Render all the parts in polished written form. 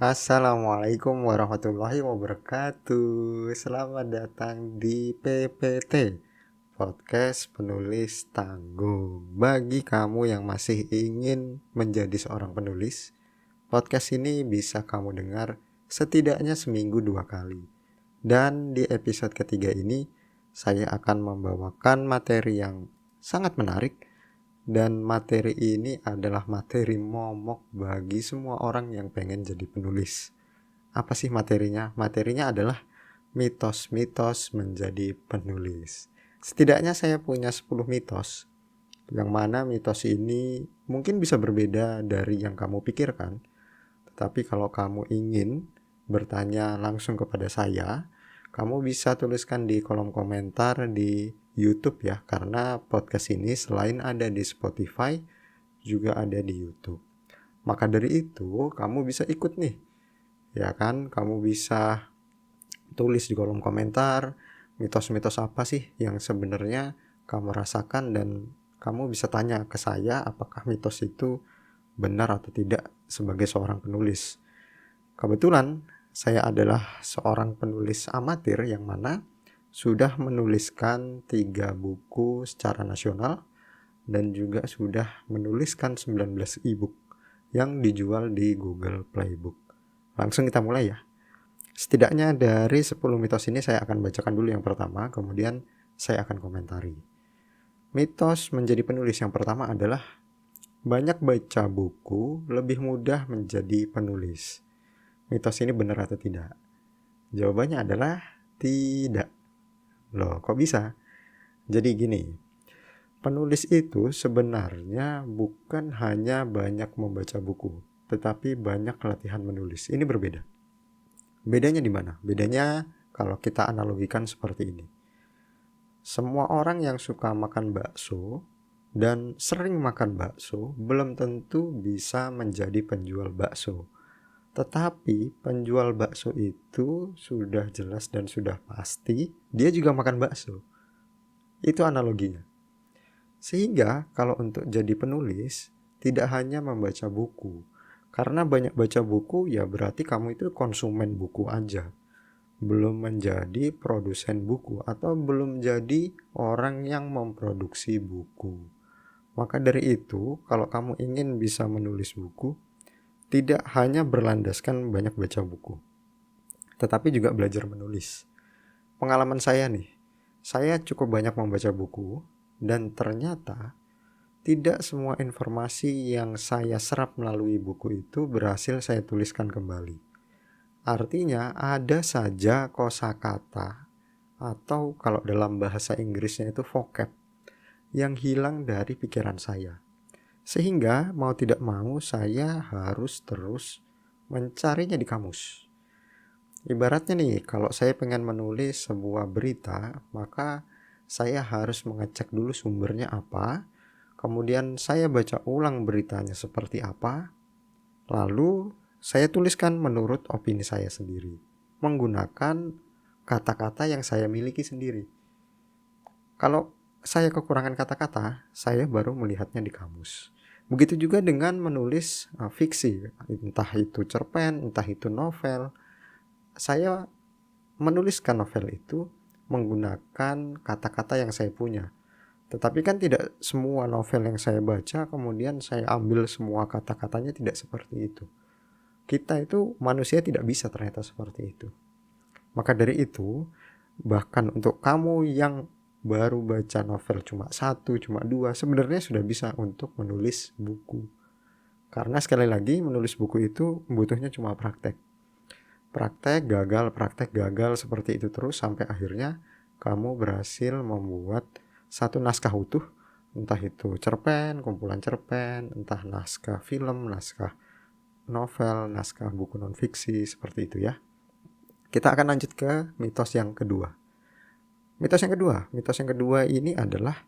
Assalamualaikum warahmatullahi wabarakatuh. Selamat datang di PPT, Podcast Penulis Tangguh. Bagi kamu yang masih ingin menjadi seorang penulis, podcast ini bisa kamu dengar setidaknya seminggu 2 kali. Dan di episode ketiga ini, saya akan membawakan materi yang sangat menarik. Dan materi ini adalah materi momok bagi semua orang yang pengen jadi penulis. Apa sih materinya? Materinya adalah mitos-mitos menjadi penulis. Setidaknya saya punya 10 mitos, yang mana mitos ini mungkin bisa berbeda dari yang kamu pikirkan. Tetapi kalau kamu ingin bertanya langsung kepada saya, kamu bisa tuliskan di kolom komentar di YouTube ya, karena podcast ini selain ada di Spotify, juga ada di YouTube. Maka dari itu, kamu bisa ikut nih, ya kan? Kamu bisa tulis di kolom komentar, mitos-mitos apa sih yang sebenarnya kamu rasakan, dan kamu bisa tanya ke saya apakah mitos itu benar atau tidak sebagai seorang penulis. Kebetulan, saya adalah seorang penulis amatir yang mana sudah menuliskan 3 buku secara nasional dan juga sudah menuliskan 19 ebook yang dijual di Google Playbook. Langsung kita mulai ya. Setidaknya dari 10 mitos ini saya akan bacakan dulu yang pertama, kemudian saya akan komentari. Mitos menjadi penulis yang pertama adalah banyak baca buku lebih mudah menjadi penulis. Mitos ini benar atau tidak? Jawabannya adalah tidak. Loh, kok bisa? Jadi gini, penulis itu sebenarnya bukan hanya banyak membaca buku, tetapi banyak latihan menulis. Ini berbeda. Bedanya di mana? Bedanya kalau kita analogikan seperti ini. Semua orang yang suka makan bakso dan sering makan bakso belum tentu bisa menjadi penjual bakso. Tetapi penjual bakso itu sudah jelas dan sudah pasti dia juga makan bakso. Itu analoginya. Sehingga kalau untuk jadi penulis tidak hanya membaca buku. Karena banyak baca buku ya berarti kamu itu konsumen buku aja. Belum menjadi produsen buku atau belum jadi orang yang memproduksi buku. Maka dari itu kalau kamu ingin bisa menulis buku, tidak hanya berlandaskan banyak baca buku, tetapi juga belajar menulis. Pengalaman saya nih, saya cukup banyak membaca buku dan ternyata tidak semua informasi yang saya serap melalui buku itu berhasil saya tuliskan kembali. Artinya ada saja kosakata atau kalau dalam bahasa Inggrisnya itu vocab yang hilang dari pikiran saya. Sehingga mau tidak mau saya harus terus mencarinya di kamus. Ibaratnya nih, kalau saya pengen menulis sebuah berita, maka saya harus mengecek dulu sumbernya apa, kemudian saya baca ulang beritanya seperti apa, lalu saya tuliskan menurut opini saya sendiri, menggunakan kata-kata yang saya miliki sendiri. Kalau saya kekurangan kata-kata, saya baru melihatnya di kamus. Begitu juga dengan menulis fiksi, entah itu cerpen, entah itu novel. Saya menuliskan novel itu menggunakan kata-kata yang saya punya. Tetapi kan tidak semua novel yang saya baca kemudian saya ambil semua kata-katanya, tidak seperti itu. Kita itu manusia tidak bisa ternyata seperti itu. Maka dari itu, bahkan untuk kamu yang baru baca novel cuma 1, cuma 2, sebenarnya sudah bisa untuk menulis buku. Karena sekali lagi menulis buku itu butuhnya cuma praktek. Praktek gagal seperti itu terus sampai akhirnya kamu berhasil membuat satu naskah utuh, entah itu cerpen, kumpulan cerpen, entah naskah film, naskah novel, naskah buku non-fiksi, seperti itu ya. Kita akan lanjut ke mitos yang kedua. Mitos yang kedua ini adalah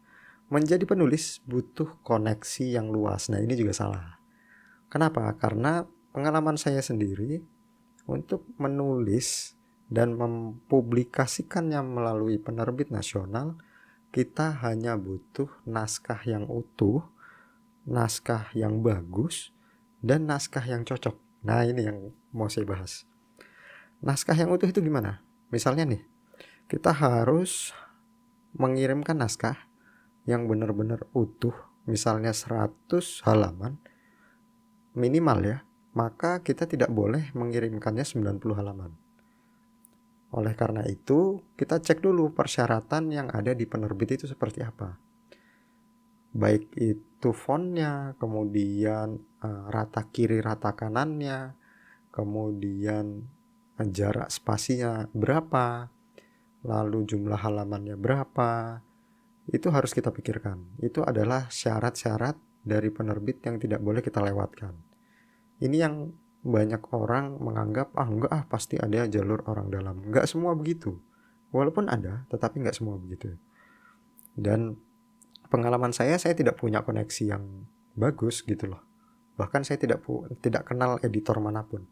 menjadi penulis butuh koneksi yang luas. Nah, ini juga salah. Kenapa? Karena pengalaman saya sendiri untuk menulis dan mempublikasikannya melalui penerbit nasional, kita hanya butuh naskah yang utuh, naskah yang bagus, dan naskah yang cocok. Nah, ini yang mau saya bahas. Naskah yang utuh itu gimana? Misalnya nih, kita harus mengirimkan naskah yang benar-benar utuh, misalnya 100 halaman minimal ya, maka kita tidak boleh mengirimkannya 90 halaman. Oleh karena itu, kita cek dulu persyaratan yang ada di penerbit itu seperti apa. Baik itu fontnya, kemudian rata kiri rata kanannya, kemudian jarak spasinya berapa, lalu jumlah halamannya berapa. Itu harus kita pikirkan. Itu adalah syarat-syarat dari penerbit yang tidak boleh kita lewatkan. Ini yang banyak orang menganggap, enggak pasti ada jalur orang dalam. Enggak semua begitu. Walaupun ada, tetapi enggak semua begitu. Dan pengalaman saya tidak punya koneksi yang bagus gitu loh. Bahkan saya tidak kenal editor manapun.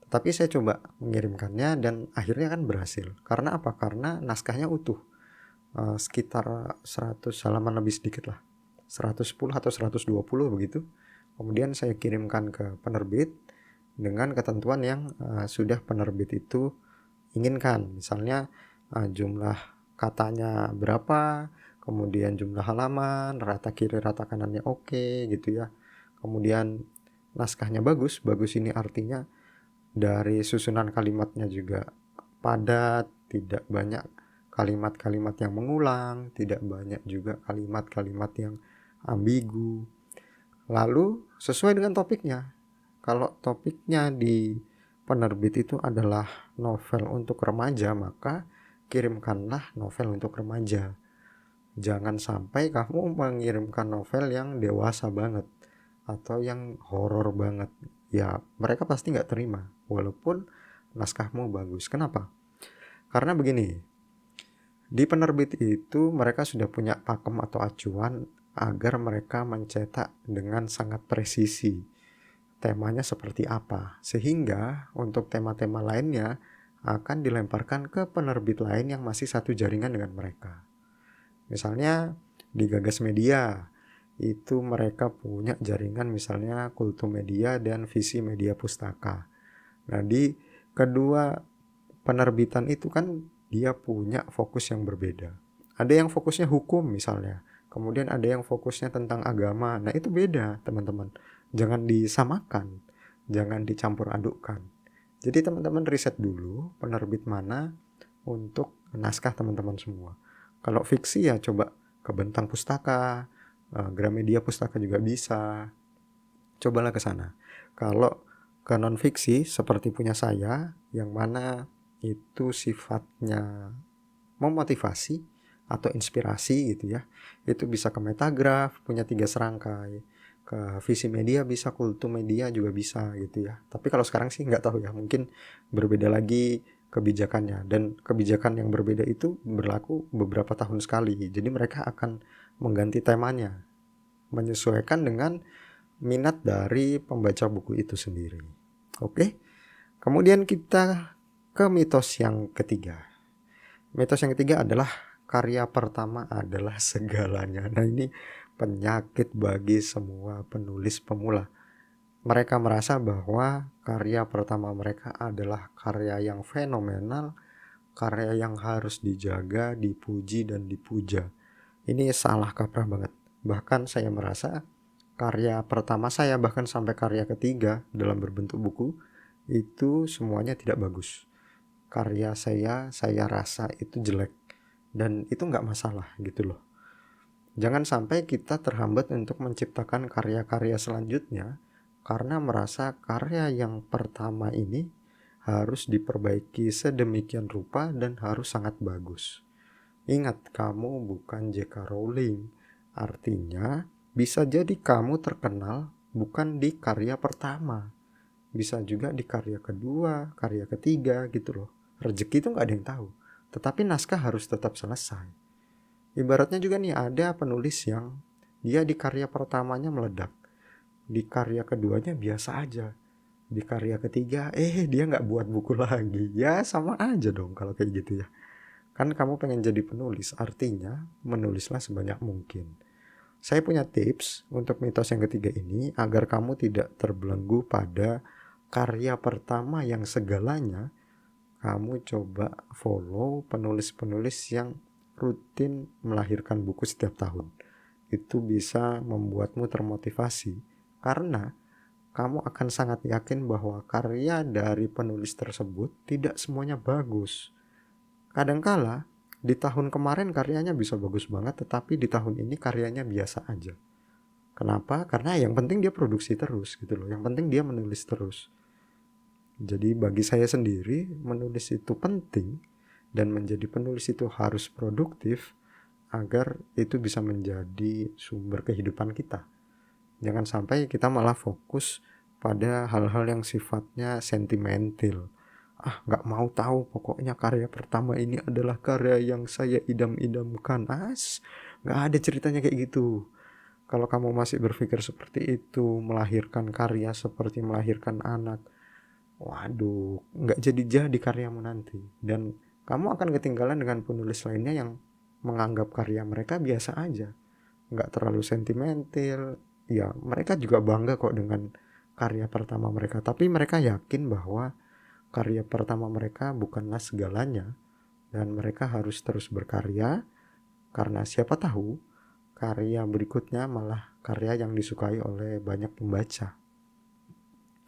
Tetapi saya coba mengirimkannya dan akhirnya kan berhasil. Karena apa? Karena naskahnya utuh. Sekitar 100 halaman lebih sedikit lah. 110 atau 120 begitu. Kemudian saya kirimkan ke penerbit dengan ketentuan yang sudah penerbit itu inginkan. Misalnya jumlah katanya berapa, kemudian jumlah halaman, rata kiri rata kanannya oke gitu ya. Kemudian naskahnya bagus. Bagus ini artinya dari susunan kalimatnya juga padat, tidak banyak kalimat-kalimat yang mengulang, tidak banyak juga kalimat-kalimat yang ambigu. Lalu sesuai dengan topiknya. Kalau topiknya di penerbit itu adalah novel untuk remaja, maka kirimkanlah novel untuk remaja. Jangan sampai kamu mengirimkan novel yang dewasa banget atau yang horor banget. Ya mereka pasti gak terima walaupun naskahmu bagus. Kenapa? Karena begini, di penerbit itu mereka sudah punya pakem atau acuan agar mereka mencetak dengan sangat presisi temanya seperti apa, sehingga untuk tema-tema lainnya akan dilemparkan ke penerbit lain yang masih satu jaringan dengan mereka. Misalnya di Gagas Media itu mereka punya jaringan misalnya Kultumedia dan Visi Media Pustaka. Nah di kedua penerbitan itu kan dia punya fokus yang berbeda. Ada yang fokusnya hukum misalnya, kemudian ada yang fokusnya tentang agama. Nah itu beda teman-teman. Jangan disamakan, jangan dicampur adukkan. Jadi teman-teman riset dulu penerbit mana untuk naskah teman-teman semua. Kalau fiksi ya coba ke Bentang Pustaka, Gramedia Pustaka juga bisa. Cobalah ke sana. Kalau ke non fiksi seperti punya saya, yang mana itu sifatnya memotivasi atau inspirasi gitu ya, itu bisa ke Metagraph, punya 3 serangkai, ke Visi Media bisa, Kultumedia juga bisa gitu ya. Tapi kalau sekarang sih nggak tahu ya, mungkin berbeda lagi kebijakannya, dan kebijakan yang berbeda itu berlaku beberapa tahun sekali. Jadi mereka akan mengganti temanya menyesuaikan dengan minat dari pembaca buku itu sendiri. Oke. Kemudian kita ke mitos yang ketiga. Mitos yang ketiga adalah karya pertama adalah segalanya. Nah ini penyakit bagi semua penulis pemula. Mereka merasa bahwa karya pertama mereka adalah karya yang fenomenal, karya yang harus dijaga, dipuji, dan dipuja. Ini salah kaprah banget. Bahkan saya merasa karya pertama saya, bahkan sampai karya ketiga dalam berbentuk buku, itu semuanya tidak bagus. Karya saya rasa itu jelek. Dan itu gak masalah gitu loh. Jangan sampai kita terhambat untuk menciptakan karya-karya selanjutnya karena merasa karya yang pertama ini harus diperbaiki sedemikian rupa dan harus sangat bagus. Ingat, kamu bukan J.K. Rowling. Artinya bisa jadi kamu terkenal bukan di karya pertama, bisa juga di karya kedua, karya ketiga gitu loh. Rezeki itu gak ada yang tahu. Tetapi naskah harus tetap selesai. Ibaratnya juga nih, ada penulis yang dia di karya pertamanya meledak, di karya keduanya biasa aja, di karya ketiga dia gak buat buku lagi. Ya sama aja dong kalau kayak gitu ya. Kan kamu pengen jadi penulis, artinya menulislah sebanyak mungkin. Saya punya tips untuk mitos yang ketiga ini agar kamu tidak terbelenggu pada karya pertama yang segalanya, kamu coba follow penulis-penulis yang rutin melahirkan buku setiap tahun. Itu bisa membuatmu termotivasi karena kamu akan sangat yakin bahwa karya dari penulis tersebut tidak semuanya bagus. Kadangkala di tahun kemarin karyanya bisa bagus banget, tetapi di tahun ini karyanya biasa aja. Kenapa? Karena yang penting dia produksi terus gitu loh. Yang penting dia menulis terus. Jadi bagi saya sendiri, menulis itu penting dan menjadi penulis itu harus produktif agar itu bisa menjadi sumber kehidupan kita. Jangan sampai kita malah fokus pada hal-hal yang sifatnya sentimental. Gak mau tahu, pokoknya karya pertama ini adalah karya yang saya idam-idamkan. Gak ada ceritanya kayak gitu. Kalau kamu masih berpikir seperti itu, melahirkan karya seperti melahirkan anak, waduh, gak jadi-jadi karyamu nanti. Dan kamu akan ketinggalan dengan penulis lainnya yang menganggap karya mereka biasa aja, gak terlalu sentimental. Ya, mereka juga bangga kok dengan karya pertama mereka, tapi mereka yakin bahwa karya pertama mereka bukanlah segalanya dan mereka harus terus berkarya, karena siapa tahu karya berikutnya malah karya yang disukai oleh banyak pembaca.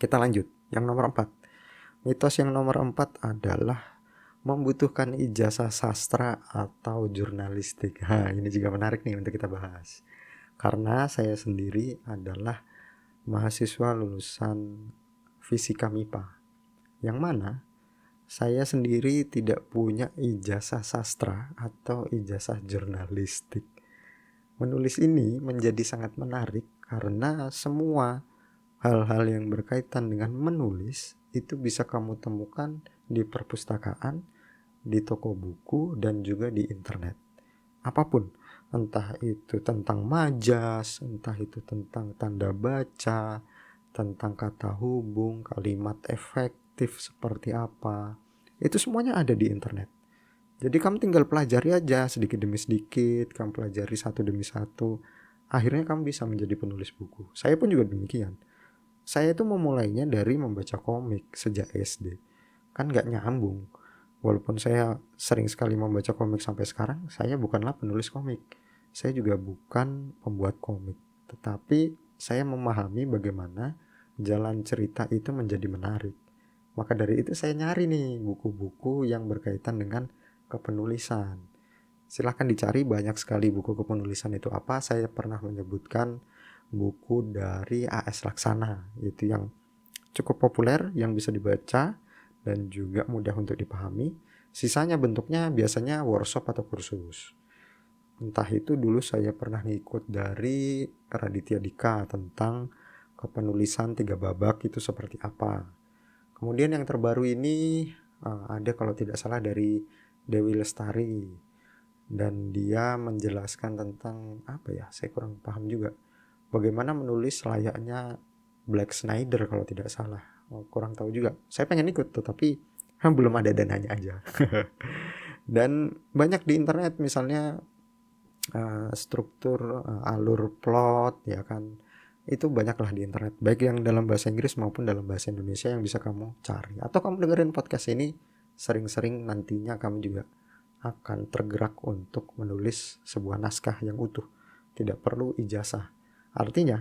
Kita lanjut, yang nomor 4. Mitos yang nomor 4 adalah membutuhkan ijazah sastra atau jurnalistik. Ini juga menarik nih untuk kita bahas. Karena saya sendiri adalah mahasiswa lulusan Fisika MIPA, yang mana saya sendiri tidak punya ijazah sastra atau ijazah jurnalistik. Menulis ini menjadi sangat menarik karena semua hal-hal yang berkaitan dengan menulis itu bisa kamu temukan di perpustakaan, di toko buku, dan juga di internet. Apapun, entah itu tentang majas, entah itu tentang tanda baca, tentang kata hubung, kalimat efektif seperti apa, itu semuanya ada di internet. Jadi kamu tinggal pelajari aja sedikit demi sedikit, kamu pelajari satu demi satu, akhirnya kamu bisa menjadi penulis buku. Saya pun juga demikian. Saya itu memulainya dari membaca komik sejak SD. Kan gak nyambung. Walaupun saya sering sekali membaca komik sampai sekarang, saya bukanlah penulis komik. Saya juga bukan pembuat komik. Tetapi saya memahami bagaimana jalan cerita itu menjadi menarik. Maka dari itu saya nyari nih buku-buku yang berkaitan dengan kepenulisan. Silahkan dicari, banyak sekali buku kepenulisan itu apa. Saya pernah menyebutkan buku dari A.S. Laksana, itu yang cukup populer, yang bisa dibaca dan juga mudah untuk dipahami. Sisanya bentuknya biasanya workshop atau kursus. Entah itu dulu saya pernah ngikut dari Raditya Dika tentang kepenulisan 3 babak itu seperti apa. Kemudian yang terbaru ini ada kalau tidak salah dari Dewi Lestari, dan dia menjelaskan tentang saya kurang paham juga, bagaimana menulis layaknya Black Snyder kalau tidak salah. Kurang tahu juga, saya pengen ikut tetapi belum ada dananya aja. Dan banyak di internet, misalnya struktur alur plot, ya kan, itu banyaklah di internet, baik yang dalam bahasa Inggris maupun dalam bahasa Indonesia yang bisa kamu cari. Atau kamu dengerin podcast ini sering-sering, nantinya kamu juga akan tergerak untuk menulis sebuah naskah yang utuh. Tidak perlu ijazah. Artinya,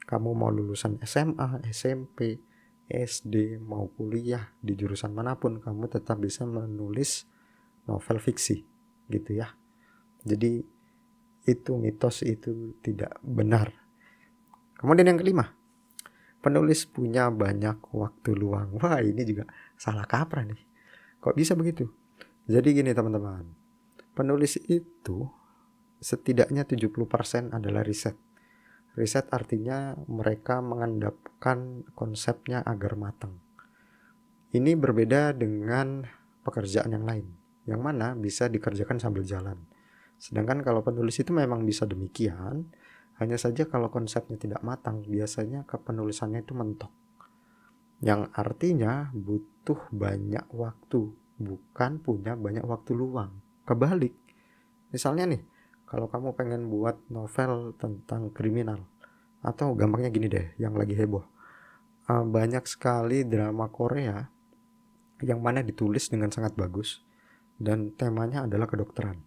kamu mau lulusan SMA, SMP, SD, mau kuliah di jurusan manapun, kamu tetap bisa menulis novel fiksi, gitu ya. Jadi, itu mitos, itu tidak benar. Kemudian yang kelima, penulis punya banyak waktu luang. Wah, ini juga salah kaprah nih. Kok bisa begitu? Jadi gini teman-teman, penulis itu setidaknya 70% adalah riset. Riset artinya mereka mengendapkan konsepnya agar matang. Ini berbeda dengan pekerjaan yang lain, yang mana bisa dikerjakan sambil jalan. Sedangkan kalau penulis itu memang bisa demikian, hanya saja kalau konsepnya tidak matang, biasanya kepenulisannya itu mentok. Yang artinya butuh banyak waktu, bukan punya banyak waktu luang. Kebalik. Misalnya nih, kalau kamu pengen buat novel tentang kriminal, atau gampangnya gini deh, yang lagi heboh, banyak sekali drama Korea yang mana ditulis dengan sangat bagus dan temanya adalah kedokteran.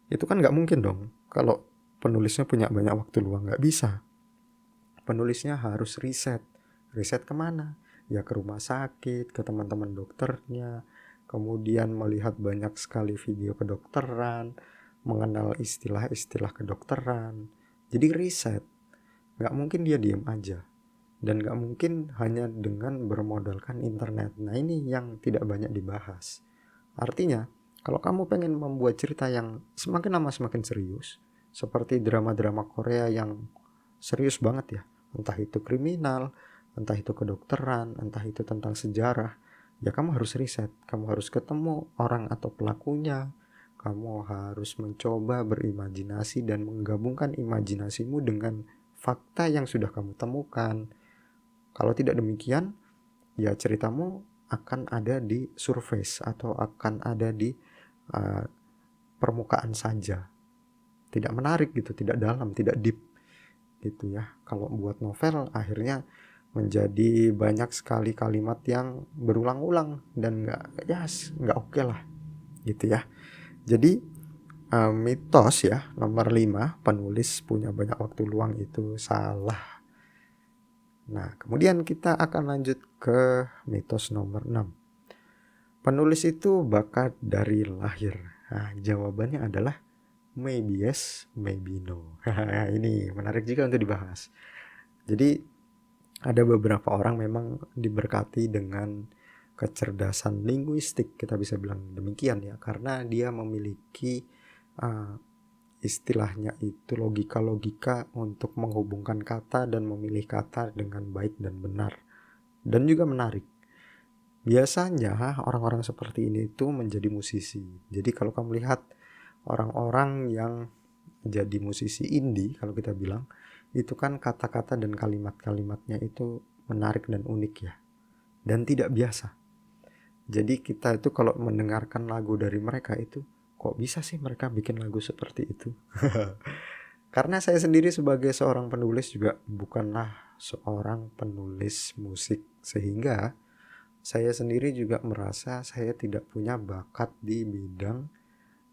Itu kan nggak mungkin dong kalau penulisnya punya banyak waktu luang, nggak bisa. Penulisnya harus riset. Riset kemana? Ya ke rumah sakit, ke teman-teman dokternya, kemudian melihat banyak sekali video kedokteran, mengenal istilah-istilah kedokteran. Jadi riset. Nggak mungkin dia diem aja. Dan nggak mungkin hanya dengan bermodalkan internet. Nah ini yang tidak banyak dibahas. Artinya, kalau kamu pengen membuat cerita yang semakin lama semakin serius, seperti drama-drama Korea yang serius banget ya, entah itu kriminal, entah itu kedokteran, entah itu tentang sejarah, ya kamu harus riset, kamu harus ketemu orang atau pelakunya, kamu harus mencoba berimajinasi dan menggabungkan imajinasimu dengan fakta yang sudah kamu temukan. Kalau tidak demikian, ya ceritamu akan ada di surface atau akan ada di uh, permukaan saja, tidak menarik gitu, tidak dalam, tidak deep gitu ya. Kalau buat novel akhirnya menjadi banyak sekali kalimat yang berulang-ulang dan nggak oke lah gitu ya. Jadi mitos ya nomor 5, penulis punya banyak waktu luang itu salah. Nah kemudian kita akan lanjut ke mitos nomor 6, penulis itu bakat dari lahir. Nah jawabannya adalah maybe yes, maybe no. Ini menarik juga untuk dibahas. Jadi ada beberapa orang memang diberkati dengan kecerdasan linguistik, kita bisa bilang demikian ya, karena dia memiliki uh, istilahnya itu logika-logika untuk menghubungkan kata dan memilih kata dengan baik dan benar dan juga menarik. Biasanya orang-orang seperti ini itu menjadi musisi. Jadi kalau kamu lihat orang-orang yang jadi musisi indie, kalau kita bilang, itu kan kata-kata dan kalimat-kalimatnya itu menarik dan unik ya, dan tidak biasa. Jadi kita itu kalau mendengarkan lagu dari mereka itu, kok bisa sih mereka bikin lagu seperti itu? Karena saya sendiri sebagai seorang penulis juga bukanlah seorang penulis musik, sehingga saya sendiri juga merasa saya tidak punya bakat di bidang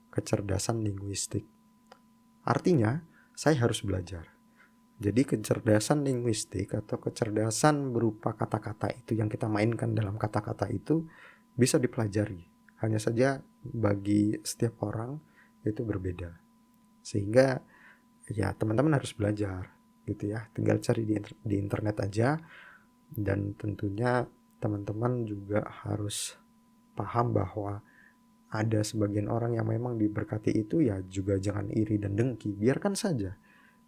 kecerdasan linguistik. Artinya, saya harus belajar. Jadi kecerdasan linguistik atau kecerdasan berupa kata-kata itu yang kita mainkan dalam kata-kata itu bisa dipelajari. Hanya saja bagi setiap orang itu berbeda. Sehingga ya teman-teman harus belajar gitu ya. Tinggal cari di internet aja, dan tentunya teman-teman juga harus paham bahwa ada sebagian orang yang memang diberkati itu, ya juga jangan iri dan dengki, biarkan saja.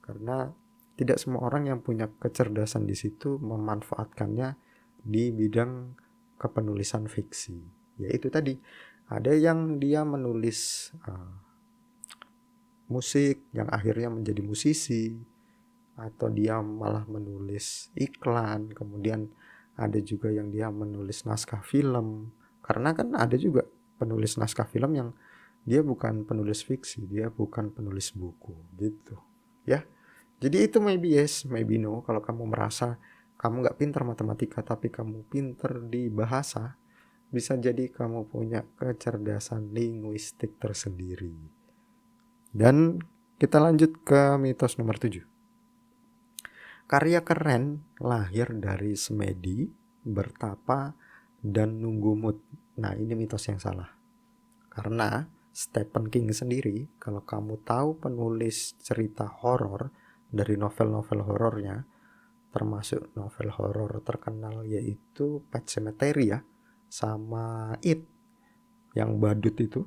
Karena tidak semua orang yang punya kecerdasan di situ memanfaatkannya di bidang kepenulisan fiksi. Yaitu tadi, ada yang dia menulis musik yang akhirnya menjadi musisi, atau dia malah menulis iklan, kemudian ada juga yang dia menulis naskah film. Karena kan ada juga penulis naskah film yang dia bukan penulis fiksi, dia bukan penulis buku gitu ya. Jadi itu maybe yes, maybe no. Kalau kamu merasa kamu gak pintar matematika tapi kamu pintar di bahasa, bisa jadi kamu punya kecerdasan linguistik tersendiri. Dan kita lanjut ke mitos nomor 7. Karya keren lahir dari semedi, bertapa, dan nunggu mood. Nah ini mitos yang salah. Karena Stephen King sendiri, kalau kamu tahu penulis cerita horor dari novel-novel horornya, termasuk novel horor terkenal yaitu Pet Sematary ya, sama It yang badut itu,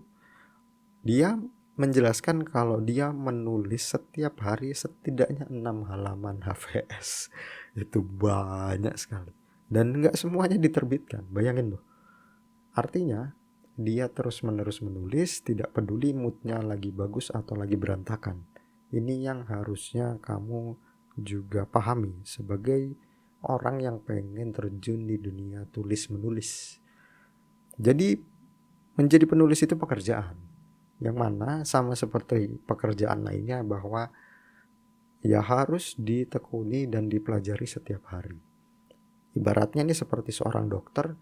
dia menjelaskan kalau dia menulis setiap hari setidaknya 6 halaman HVS. Itu banyak sekali. Dan gak semuanya diterbitkan, bayangin loh. Artinya dia terus-menerus menulis, tidak peduli moodnya lagi bagus atau lagi berantakan. Ini yang harusnya kamu juga pahami sebagai orang yang pengen terjun di dunia tulis-menulis. Jadi menjadi penulis itu pekerjaan, yang mana sama seperti pekerjaan lainnya bahwa ya harus ditekuni dan dipelajari setiap hari. Ibaratnya ini seperti seorang dokter.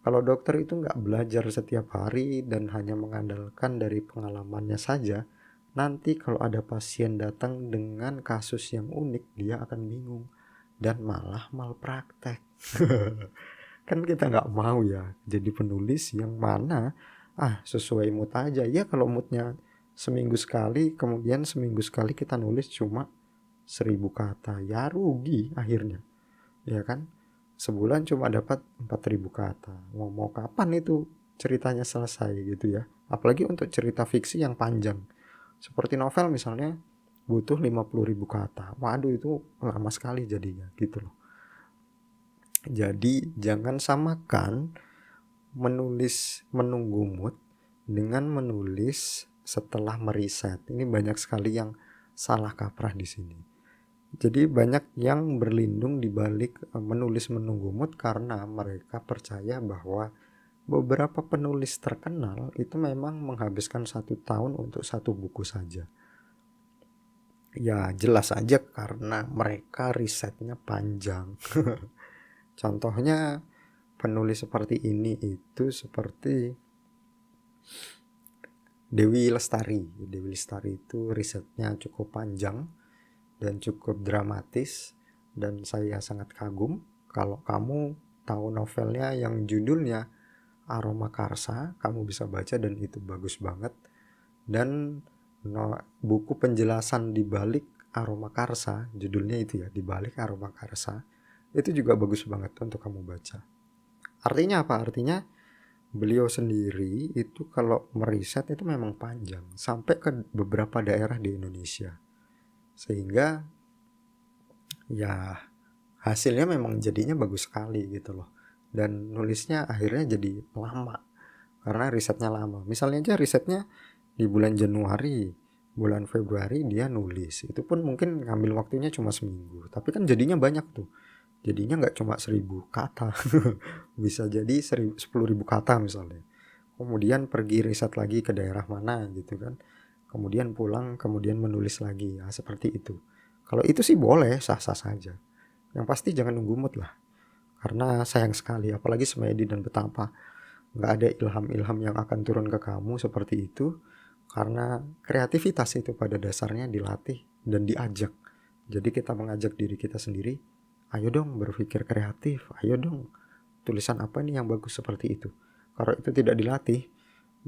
Kalau dokter itu nggak belajar setiap hari dan hanya mengandalkan dari pengalamannya saja, nanti kalau ada pasien datang dengan kasus yang unik, dia akan bingung dan malah malpraktek. Kan kita nggak mau ya jadi penulis yang mana sesuai mood aja. Ya kalau moodnya seminggu sekali, kemudian seminggu sekali kita nulis cuma 1000 kata, ya rugi akhirnya, ya kan? Sebulan cuma dapat 4000 kata. Mau kapan itu ceritanya selesai gitu ya? Apalagi untuk cerita fiksi yang panjang. Seperti novel misalnya butuh 50.000 kata. Waduh, itu lama sekali jadinya gitu loh. Jadi jangan samakan menulis menunggu mood dengan menulis setelah meriset. Ini banyak sekali yang salah kaprah di sini. Jadi banyak yang berlindung di balik menulis menunggu mood karena mereka percaya bahwa beberapa penulis terkenal itu memang menghabiskan 1 tahun untuk satu buku saja. Ya jelas aja karena mereka risetnya panjang. Contohnya penulis seperti ini itu seperti Dewi Lestari. Dewi Lestari itu risetnya cukup panjang dan cukup dramatis, dan saya sangat kagum. Kalau kamu tahu novelnya yang judulnya Aroma Karsa, kamu bisa baca dan itu bagus banget. Dan buku penjelasan di balik Aroma Karsa, judulnya itu ya, di balik Aroma Karsa, itu juga bagus banget untuk kamu baca. Artinya apa? Artinya beliau sendiri itu kalau meriset itu memang panjang sampai ke beberapa daerah di Indonesia, sehingga ya hasilnya memang jadinya bagus sekali gitu loh. Dan nulisnya akhirnya jadi lama karena risetnya lama. Misalnya aja risetnya di bulan Januari, bulan Februari dia nulis, itu pun mungkin ngambil waktunya cuma seminggu, tapi kan jadinya banyak tuh. Jadinya nggak cuma 1000 kata bisa jadi 10.000 kata misalnya. Kemudian pergi riset lagi ke daerah mana gitu kan, kemudian pulang, kemudian menulis lagi. Seperti itu. Kalau itu sih boleh, sah-sah saja. Yang pasti jangan nunggu mood lah, karena sayang sekali, apalagi semedi dan betapa nggak ada ilham-ilham yang akan turun ke kamu seperti itu, karena kreativitas itu pada dasarnya dilatih dan diajak. Jadi kita mengajak diri kita sendiri, ayo dong berpikir kreatif, ayo dong tulisan apa nih yang bagus seperti itu. Kalau itu tidak dilatih,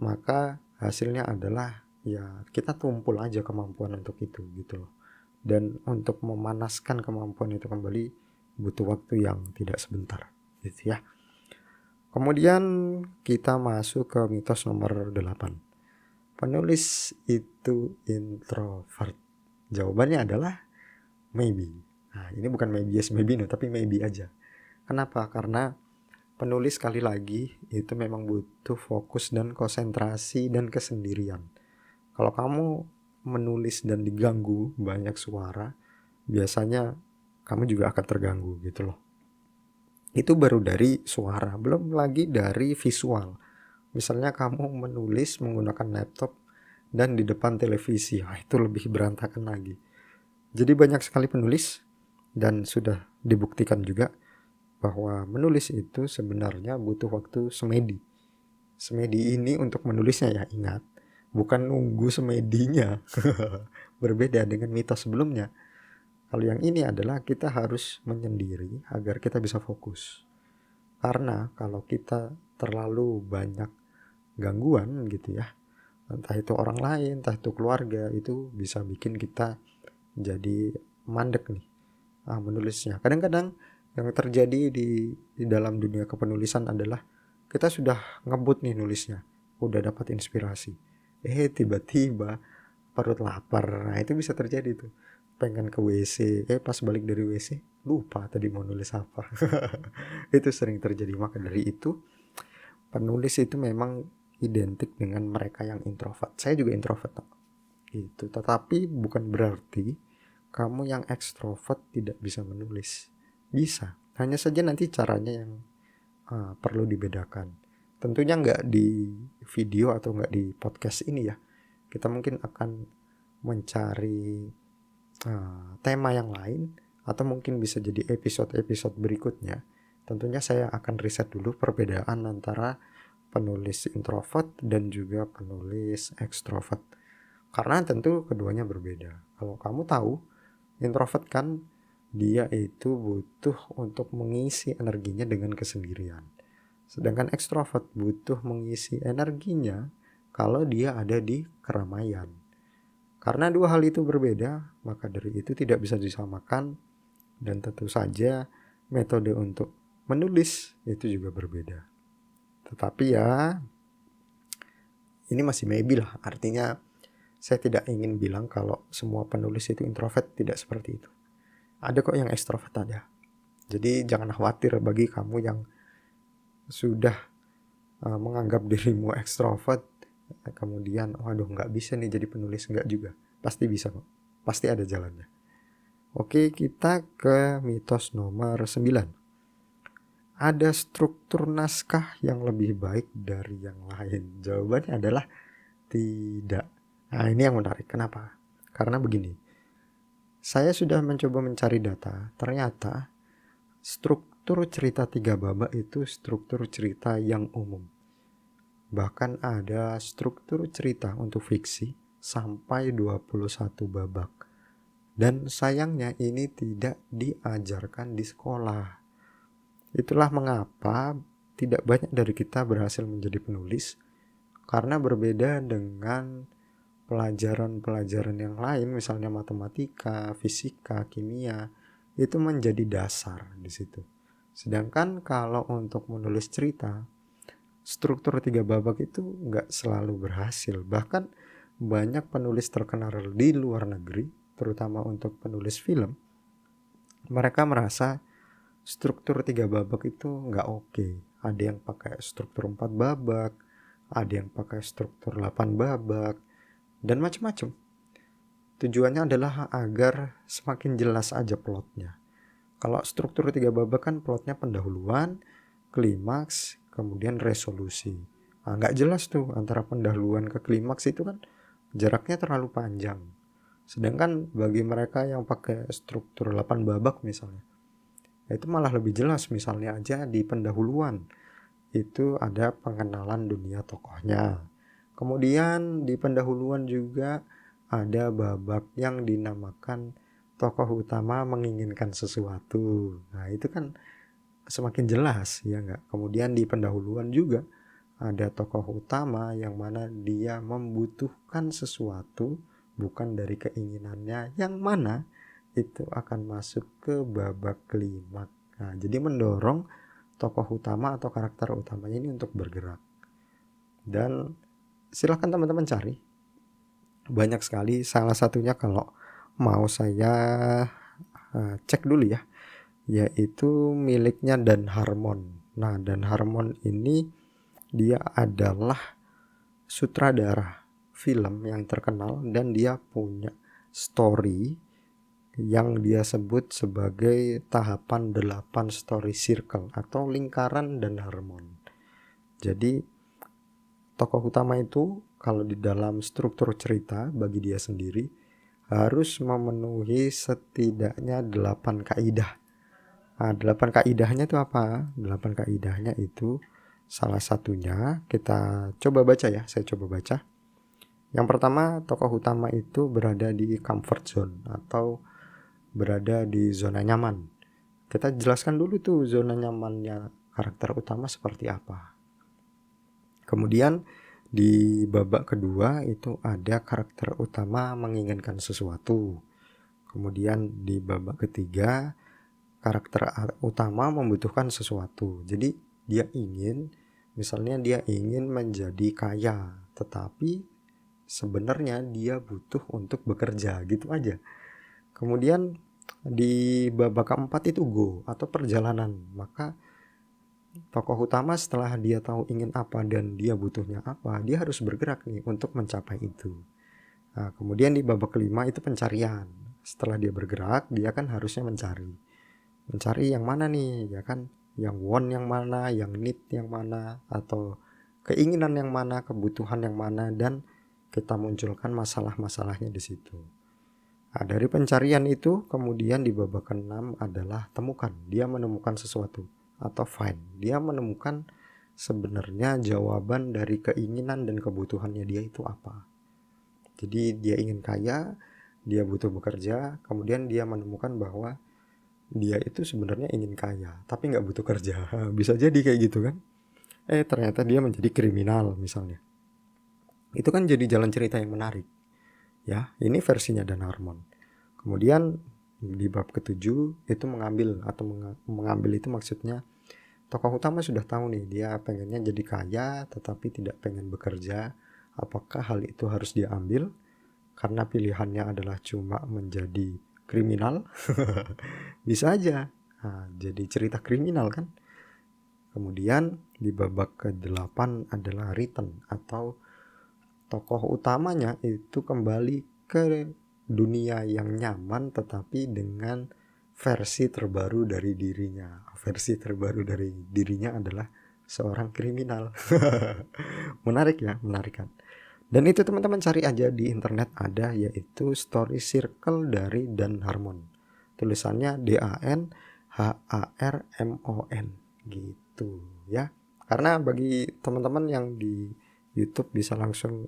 maka hasilnya adalah ya kita tumpul aja kemampuan untuk itu gitu loh. Dan untuk memanaskan kemampuan itu kembali butuh waktu yang tidak sebentar gitu ya. Kemudian kita masuk ke mitos nomor 8. Penulis itu introvert. Jawabannya adalah maybe. Nah, ini bukan maybe yes maybe no, tapi maybe aja. Kenapa? Karena penulis sekali lagi itu memang butuh fokus dan konsentrasi dan kesendirian. Kalau kamu menulis dan diganggu banyak suara, biasanya kamu juga akan terganggu gitu loh. Itu baru dari suara, belum lagi dari visual. Misalnya kamu menulis menggunakan laptop dan di depan televisi, itu lebih berantakan lagi. Jadi banyak sekali penulis, dan sudah dibuktikan juga bahwa menulis itu sebenarnya butuh waktu semedi. Semedi ini untuk menulisnya ya, ingat, bukan nunggu semedinya. Berbeda dengan mitos sebelumnya. Kalau yang ini adalah kita harus menyendiri agar kita bisa fokus. Karena kalau kita terlalu banyak gangguan gitu ya, entah itu orang lain, entah itu keluarga, itu bisa bikin kita jadi mandek nih menulisnya. Kadang-kadang yang terjadi di dalam dunia kepenulisan adalah kita sudah ngebut nih nulisnya, udah dapat inspirasi, tiba-tiba perut lapar. Nah itu bisa terjadi tuh, pengen ke WC, pas balik dari WC lupa tadi mau nulis apa. Itu sering terjadi. Maka dari itu penulis itu memang identik dengan mereka yang introvert. Saya juga introvert itu, tetapi bukan berarti kamu yang ekstrovert tidak bisa menulis. Bisa, hanya saja nanti caranya yang perlu dibedakan. Tentunya nggak di video atau nggak di podcast ini ya. Kita mungkin akan mencari tema yang lain, atau mungkin bisa jadi episode-episode berikutnya tentunya saya akan riset dulu perbedaan antara penulis introvert dan juga penulis ekstrovert. Karena tentu keduanya berbeda. Kalau kamu tahu, introvert kan dia itu butuh untuk mengisi energinya dengan kesendirian. Sedangkan ekstrovert butuh mengisi energinya kalau dia ada di keramaian. Karena dua hal itu berbeda, maka dari itu tidak bisa disamakan, dan tentu saja metode untuk menulis itu juga berbeda. Tetapi ya, ini masih maybe lah, artinya saya tidak ingin bilang kalau semua penulis itu introvert, tidak seperti itu. Ada kok yang ekstrovert ada. Jadi jangan khawatir bagi kamu yang sudah menganggap dirimu ekstrovert, kemudian waduh nggak bisa nih jadi penulis, nggak juga. Pasti bisa kok. Pasti ada jalannya. Oke, kita ke mitos nomor 9. Ada struktur naskah yang lebih baik dari yang lain? Jawabannya adalah tidak. Nah, ini yang menarik. Kenapa? Karena begini. Saya sudah mencoba mencari data. Ternyata struktur cerita 3 babak itu struktur cerita yang umum. Bahkan ada struktur cerita untuk fiksi sampai 21 babak. Dan sayangnya ini tidak diajarkan di sekolah. Itulah mengapa tidak banyak dari kita berhasil menjadi penulis, karena berbeda dengan pelajaran-pelajaran yang lain, misalnya matematika, fisika, kimia, itu menjadi dasar di situ. Sedangkan kalau untuk menulis cerita, struktur 3 babak itu nggak selalu berhasil. Bahkan banyak penulis terkenal di luar negeri, terutama untuk penulis film, mereka merasa struktur 3 babak itu nggak oke. Ada yang pakai struktur 4 babak, ada yang pakai struktur 8 babak, dan macam-macam. Tujuannya adalah agar semakin jelas aja plotnya. Kalau struktur 3 babak kan plotnya pendahuluan, klimaks, kemudian resolusi. Nah, nggak jelas tuh antara pendahuluan ke klimaks itu kan jaraknya terlalu panjang. Sedangkan bagi mereka yang pakai struktur 8 babak misalnya, itu malah lebih jelas. Misalnya aja di pendahuluan itu ada pengenalan dunia tokohnya. Kemudian di pendahuluan juga ada babak yang dinamakan tokoh utama menginginkan sesuatu. Nah, itu kan semakin jelas, ya enggak? Kemudian di pendahuluan juga ada tokoh utama yang mana dia membutuhkan sesuatu bukan dari keinginannya, yang mana itu akan masuk ke babak klimaks. Nah, jadi mendorong tokoh utama atau karakter utamanya ini untuk bergerak. Dan silahkan teman-teman cari. Banyak sekali, salah satunya kalau mau saya cek dulu ya, yaitu miliknya Dan Harmon. Nah, Dan Harmon ini dia adalah sutradara film yang terkenal, dan dia punya story yang dia sebut sebagai tahapan 8 story circle atau lingkaran Dan Harmon. Jadi tokoh utama itu kalau di dalam struktur cerita bagi dia sendiri harus memenuhi setidaknya 8 kaidah. Nah, 8 kaidahnya itu apa? 8 kaidahnya itu salah satunya kita coba baca ya, saya coba baca. Yang pertama, tokoh utama itu berada di comfort zone atau berada di zona nyaman. Kita jelaskan dulu tuh zona nyamannya karakter utama seperti apa. Kemudian di babak kedua itu ada karakter utama menginginkan sesuatu. Kemudian di babak ketiga karakter utama membutuhkan sesuatu. Jadi dia ingin, misalnya dia ingin menjadi kaya, tetapi sebenarnya dia butuh untuk bekerja, gitu aja. Kemudian di babak keempat itu go atau perjalanan. Maka tokoh utama setelah dia tahu ingin apa dan dia butuhnya apa, dia harus bergerak nih untuk mencapai itu. Nah, kemudian di babak kelima itu pencarian. Setelah dia bergerak, dia kan harusnya mencari yang mana nih, ya kan? Yang want yang mana, yang need yang mana, atau keinginan yang mana, kebutuhan yang mana, dan kita munculkan masalah-masalahnya di situ. Nah, dari pencarian itu kemudian di babak ke-6 adalah temukan. Dia menemukan sesuatu. atau find. Dia menemukan sebenarnya jawaban dari keinginan dan kebutuhannya dia itu apa. Jadi dia ingin kaya, dia butuh bekerja, kemudian dia menemukan bahwa dia itu sebenarnya ingin kaya, tapi nggak butuh kerja. Bisa jadi kayak gitu kan. Ternyata dia menjadi kriminal misalnya. Itu kan jadi jalan cerita yang menarik. Ya, ini versinya Dan Harmon. Kemudian di bab ketujuh itu mengambil itu maksudnya tokoh utama sudah tahu nih dia pengennya jadi kaya tetapi tidak pengen bekerja. Apakah hal itu harus dia ambil karena pilihannya adalah cuma menjadi kriminal? Bisa aja. Nah, jadi cerita kriminal kan. Kemudian di babak ke-8 adalah return atau tokoh utamanya itu kembali ke dunia yang nyaman tetapi dengan versi terbaru dari dirinya. Versi terbaru dari dirinya adalah seorang kriminal. Menarik ya, menarik kan. Dan itu teman-teman cari aja di internet ada, yaitu Story Circle dari Dan Harmon. Tulisannya DANHARMON gitu ya. Karena bagi teman-teman yang di YouTube bisa langsung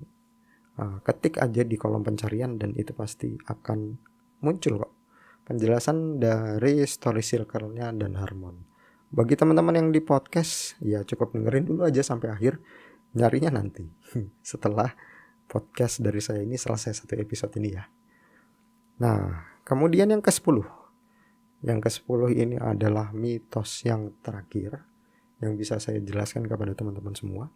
ketik aja di kolom pencarian dan itu pasti akan muncul kok penjelasan dari Story Circle-nya Dan Harmon. Bagi teman-teman yang di podcast ya cukup dengerin dulu aja sampai akhir, nyarinya nanti setelah podcast dari saya ini selesai satu episode ini ya. Nah, kemudian yang ke-10. Yang ke-10 ini adalah mitos yang terakhir yang bisa saya jelaskan kepada teman-teman semua,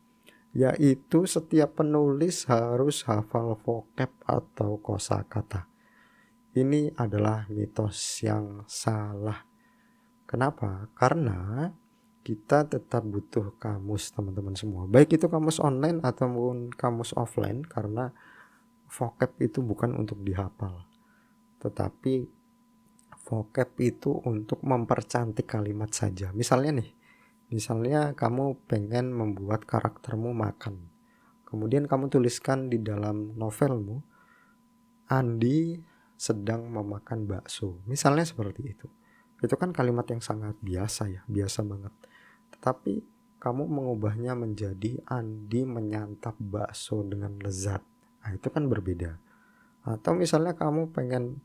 yaitu setiap penulis harus hafal vocab atau kosakata. Ini adalah mitos yang salah. Kenapa? Karena kita tetap butuh kamus teman-teman semua. Baik itu kamus online ataupun kamus offline, karena vocab itu bukan untuk dihafal. Tetapi vocab itu untuk mempercantik kalimat saja. Misalnya kamu pengen membuat karaktermu makan. Kemudian kamu tuliskan di dalam novelmu, Andi sedang memakan bakso. Misalnya seperti itu. Itu kan kalimat yang sangat biasa ya, biasa banget. Tetapi kamu mengubahnya menjadi Andi menyantap bakso dengan lezat. Nah, itu kan berbeda. Atau misalnya kamu pengen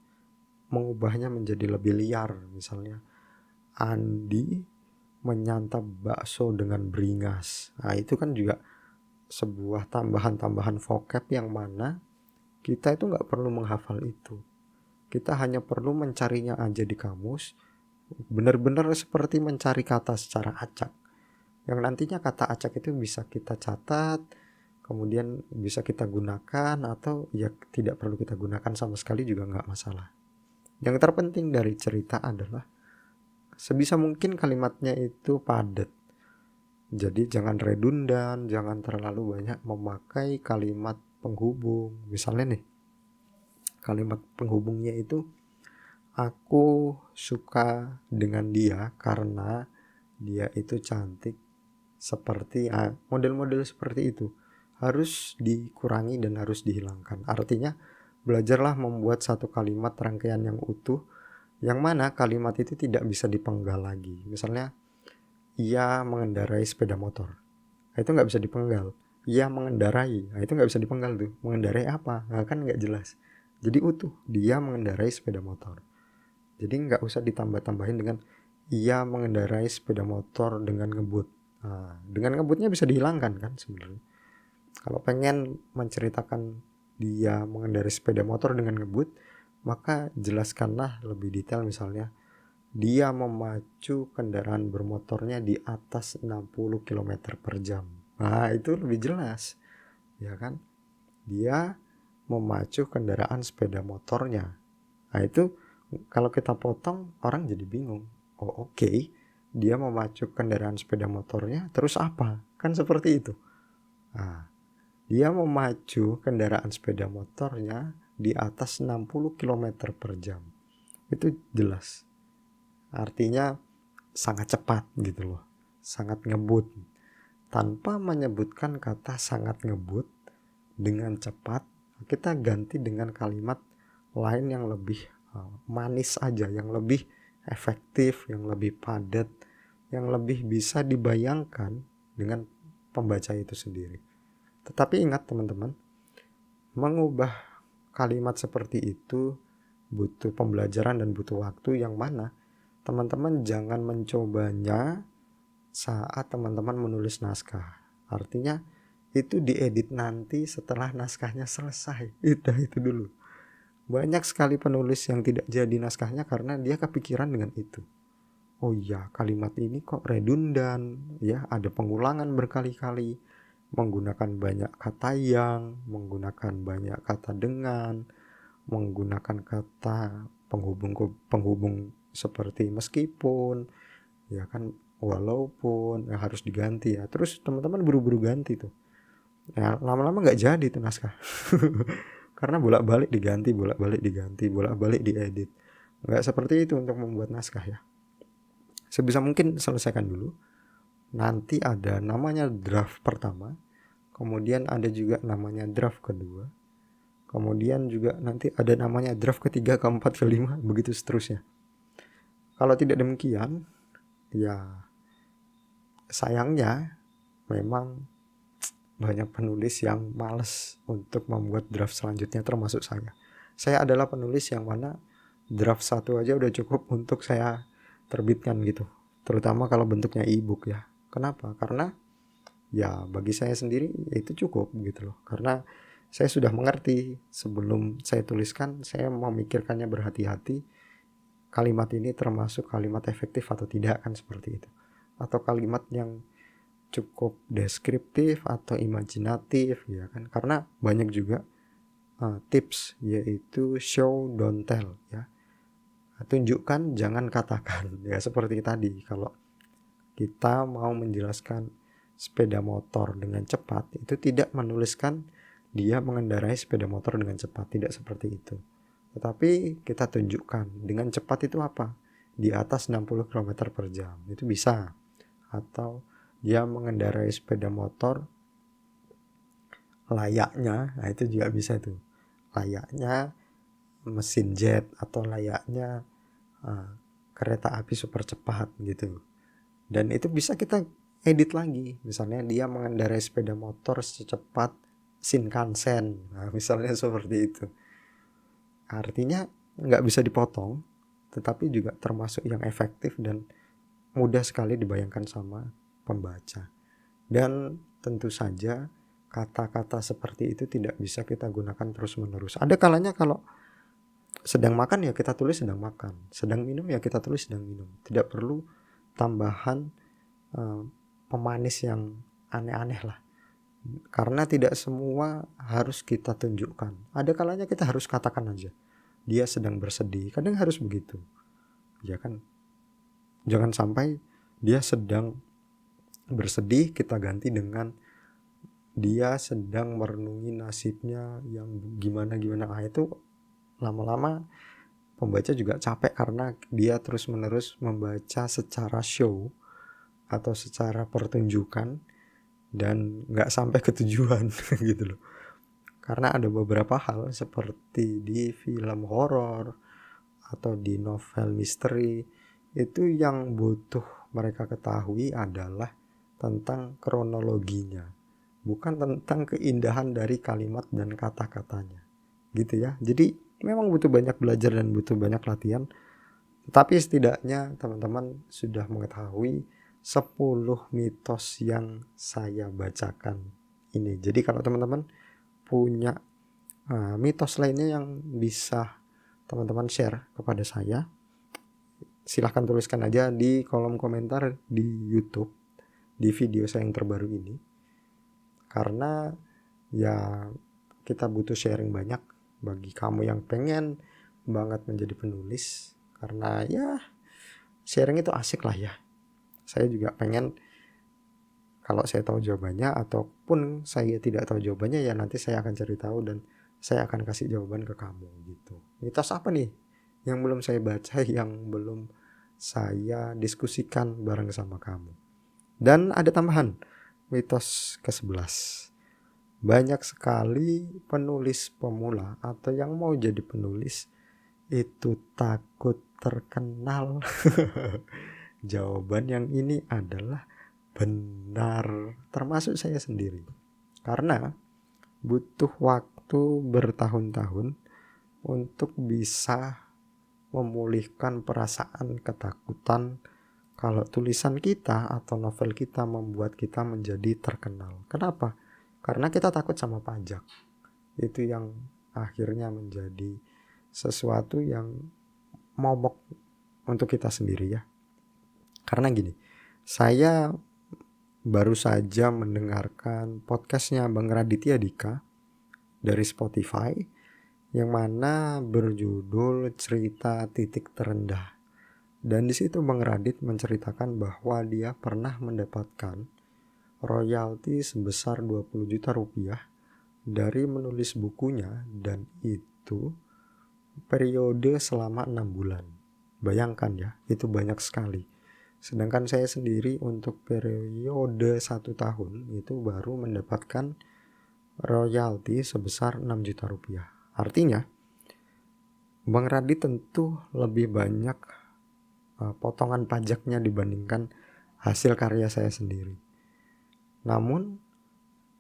mengubahnya menjadi lebih liar, misalnya Andi menyantap bakso dengan beringas. Nah, itu kan juga sebuah tambahan-tambahan vocab yang mana kita itu nggak perlu menghafal itu. Kita hanya perlu mencarinya aja di kamus, benar-benar seperti mencari kata secara acak. Yang nantinya kata acak itu bisa kita catat, kemudian bisa kita gunakan, atau ya tidak perlu kita gunakan sama sekali juga nggak masalah. Yang terpenting dari cerita adalah sebisa mungkin kalimatnya itu padat. Jadi jangan redundan, jangan terlalu banyak memakai kalimat penghubung. Misalnya nih, kalimat penghubungnya itu aku suka dengan dia karena dia itu cantik, seperti model-model seperti itu harus dikurangi dan harus dihilangkan. Artinya belajarlah membuat satu kalimat rangkaian yang utuh, yang mana kalimat itu tidak bisa dipenggal lagi. Misalnya ia mengendarai sepeda motor, nah, itu nggak bisa dipenggal. Ia mengendarai, nah, itu nggak bisa dipenggal tuh. Mengendarai apa? Nah, kan nggak jelas. Jadi utuh, dia mengendarai sepeda motor. Jadi nggak usah ditambah-tambahin dengan ia mengendarai sepeda motor dengan ngebut. Nah, dengan ngebutnya bisa dihilangkan kan sebenarnya. Kalau pengen menceritakan dia mengendarai sepeda motor dengan ngebut, maka jelaskanlah lebih detail, misalnya dia memacu kendaraan bermotornya di atas 60 km per jam. Nah, itu lebih jelas. Ya kan? Dia memacu kendaraan sepeda motornya. Nah, itu kalau kita potong orang jadi bingung. Oh, oke. Dia memacu kendaraan sepeda motornya, terus apa? Kan seperti itu. Nah, dia memacu kendaraan sepeda motornya di atas 60 km per jam. Itu jelas. Artinya sangat cepat gitu loh. Sangat ngebut. Tanpa menyebutkan kata sangat ngebut dengan cepat, kita ganti dengan kalimat lain yang lebih manis aja, yang lebih efektif, yang lebih padat. yang lebih bisa dibayangkan dengan pembaca itu sendiri. Tetapi ingat teman-teman, mengubah kalimat seperti itu butuh pembelajaran dan butuh waktu, yang mana teman-teman jangan mencobanya saat teman-teman menulis naskah. Artinya itu diedit nanti setelah naskahnya selesai. Itu dulu. Banyak sekali penulis yang tidak jadi naskahnya karena dia kepikiran dengan itu. Oh iya, kalimat ini kok redundan, ya, ada pengulangan berkali-kali, menggunakan banyak kata yang, menggunakan banyak kata dengan, menggunakan kata penghubung seperti meskipun, ya kan, walaupun, yang harus diganti ya. Terus teman-teman buru-buru ganti tuh. Ya, lama-lama nggak jadi tuh naskah. Karena bolak-balik diganti, bolak-balik diedit. Nggak seperti itu untuk membuat naskah ya. Sebisa mungkin selesaikan dulu. Nanti ada namanya draft pertama, kemudian ada juga namanya draft kedua, kemudian juga nanti ada namanya draft ketiga, keempat, kelima, begitu seterusnya. Kalau tidak demikian, ya sayangnya memang banyak penulis yang malas untuk membuat draft selanjutnya, termasuk saya. Saya adalah penulis yang mana draft 1 aja udah cukup untuk saya terbitkan gitu. Terutama kalau bentuknya e-book ya. Kenapa? Karena ya bagi saya sendiri itu cukup gitu loh. Karena saya sudah mengerti sebelum saya tuliskan, saya memikirkannya berhati-hati. Kalimat ini termasuk kalimat efektif atau tidak, kan seperti itu. Atau kalimat yang cukup deskriptif atau imajinatif ya kan. Karena banyak juga tips, yaitu show don't tell ya. Tunjukkan jangan katakan ya, seperti tadi. Kalau kita mau menjelaskan sepeda motor dengan cepat, itu tidak menuliskan dia mengendarai sepeda motor dengan cepat, tidak seperti itu. Tetapi kita tunjukkan dengan cepat itu apa, di atas 60 km per jam, itu bisa. Atau dia mengendarai sepeda motor layaknya, nah itu juga bisa tuh, layaknya mesin jet atau layaknya kereta api super cepat gitu. Dan itu bisa kita edit lagi, misalnya dia mengendarai sepeda motor secepat Shinkansen, nah misalnya seperti itu. Artinya nggak bisa dipotong, tetapi juga termasuk yang efektif dan mudah sekali dibayangkan sama pembaca. Dan tentu saja kata-kata seperti itu tidak bisa kita gunakan terus-menerus. Ada kalanya kalau sedang makan ya kita tulis sedang makan, sedang minum ya kita tulis sedang minum. Tidak perlu tambahan pemanis yang aneh-aneh lah. Karena tidak semua harus kita tunjukkan. Ada kalanya kita harus katakan aja, dia sedang bersedih. Kadang harus begitu. Ya kan? Jangan sampai dia sedang bersedih kita ganti dengan dia sedang merenungi nasibnya yang gimana-gimana. Itu lama-lama pembaca juga capek karena dia terus-menerus membaca secara show atau secara pertunjukan dan nggak sampai ke tujuan gitu loh. Karena ada beberapa hal seperti di film horor atau di novel misteri, itu yang butuh mereka ketahui adalah tentang kronologinya, bukan tentang keindahan dari kalimat dan kata-katanya gitu ya. Jadi memang butuh banyak belajar dan butuh banyak latihan, tapi setidaknya teman-teman sudah mengetahui 10 mitos yang saya bacakan ini. Jadi kalau teman-teman punya mitos lainnya yang bisa teman-teman share kepada saya, silahkan tuliskan aja di kolom komentar di YouTube di video saya yang terbaru ini. Karena ya kita butuh sharing banyak bagi kamu yang pengen banget menjadi penulis. Karena ya sharing itu asik lah ya. Saya juga pengen kalau saya tahu jawabannya ataupun saya tidak tahu jawabannya, ya nanti saya akan cari tahu dan saya akan kasih jawaban ke kamu gitu. Mitos apa nih yang belum saya baca, yang belum saya diskusikan bareng sama kamu? Dan ada tambahan, mitos ke-11. Banyak sekali penulis pemula atau yang mau jadi penulis itu takut terkenal. jawaban yang ini adalah benar, termasuk saya sendiri. Karena butuh waktu bertahun-tahun untuk bisa memulihkan perasaan ketakutan kalau tulisan kita atau novel kita membuat kita menjadi terkenal. Kenapa? Karena kita takut sama pajak. Itu yang akhirnya menjadi sesuatu yang momok untuk kita sendiri ya. Karena gini, saya baru saja mendengarkan podcastnya Bang Raditya Dika dari Spotify yang mana berjudul Cerita Titik Terendah. Dan di situ Bang Radit menceritakan bahwa dia pernah mendapatkan royalti sebesar 20 juta rupiah dari menulis bukunya, dan itu periode selama 6 bulan. Bayangkan ya, itu banyak sekali. Sedangkan saya sendiri untuk periode 1 tahun itu baru mendapatkan royalti sebesar 6 juta rupiah. Artinya Bang Radit tentu lebih banyak potongan pajaknya dibandingkan hasil karya saya sendiri. Namun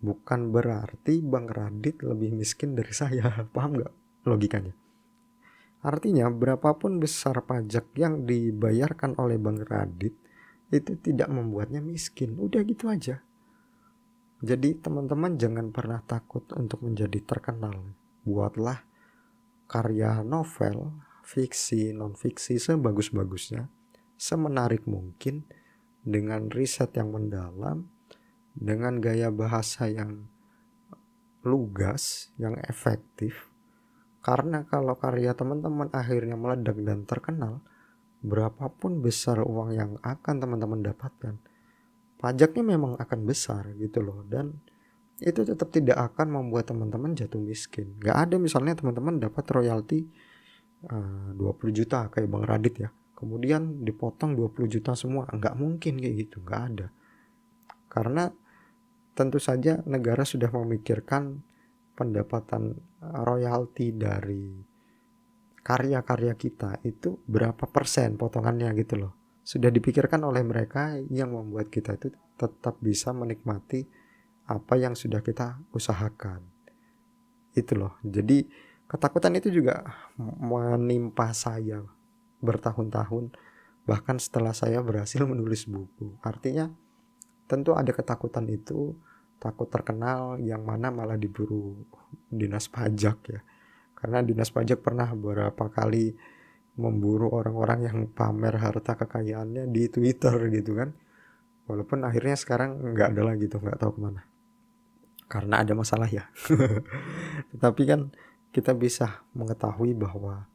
bukan berarti Bang Radit lebih miskin dari saya. Paham gak logikanya? Artinya berapapun besar pajak yang dibayarkan oleh Bang Radit itu tidak membuatnya miskin. Udah gitu aja. Jadi teman-teman jangan pernah takut untuk menjadi terkenal. Buatlah karya novel, fiksi, non-fiksi sebagus-bagusnya, semenarik mungkin, dengan riset yang mendalam, dengan gaya bahasa yang lugas, yang efektif. Karena kalau karya teman-teman akhirnya meledak dan terkenal, berapapun besar uang yang akan teman-teman dapatkan, pajaknya memang akan besar gitu loh. Dan itu tetap tidak akan membuat teman-teman jatuh miskin. Gak ada misalnya teman-teman dapat royalti 20 juta kayak Bang Radit ya, kemudian dipotong 20 juta semua. Nggak mungkin kayak gitu, nggak ada. Karena tentu saja negara sudah memikirkan pendapatan royalti dari karya-karya kita itu berapa persen potongannya gitu loh. Sudah dipikirkan oleh mereka yang membuat kita itu tetap bisa menikmati apa yang sudah kita usahakan. Itu loh. Jadi ketakutan itu juga menimpa saya bertahun-tahun, bahkan setelah saya berhasil menulis buku. Artinya tentu ada ketakutan itu, takut terkenal yang mana malah diburu dinas pajak ya. Karena dinas pajak pernah beberapa kali memburu orang-orang yang pamer harta kekayaannya di Twitter gitu kan. Walaupun akhirnya sekarang nggak ada lagi tuh, nggak tahu kemana. Karena ada masalah ya. Tetapi kan kita bisa mengetahui bahwa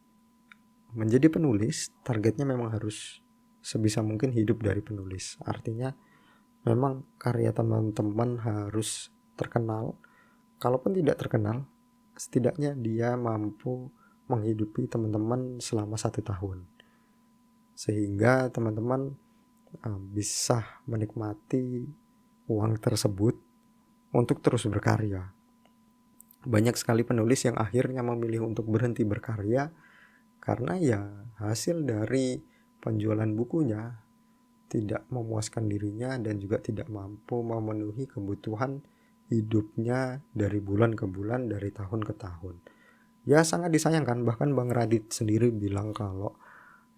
menjadi penulis targetnya memang harus sebisa mungkin hidup dari penulis. Artinya memang karya teman-teman harus terkenal. Kalaupun tidak terkenal, setidaknya dia mampu menghidupi teman-teman selama 1 tahun. Sehingga teman-teman bisa menikmati uang tersebut untuk terus berkarya. Banyak sekali penulis yang akhirnya memilih untuk berhenti berkarya karena ya hasil dari penjualan bukunya tidak memuaskan dirinya dan juga tidak mampu memenuhi kebutuhan hidupnya dari bulan ke bulan, dari tahun ke tahun. Ya sangat disayangkan, bahkan Bang Radit sendiri bilang kalau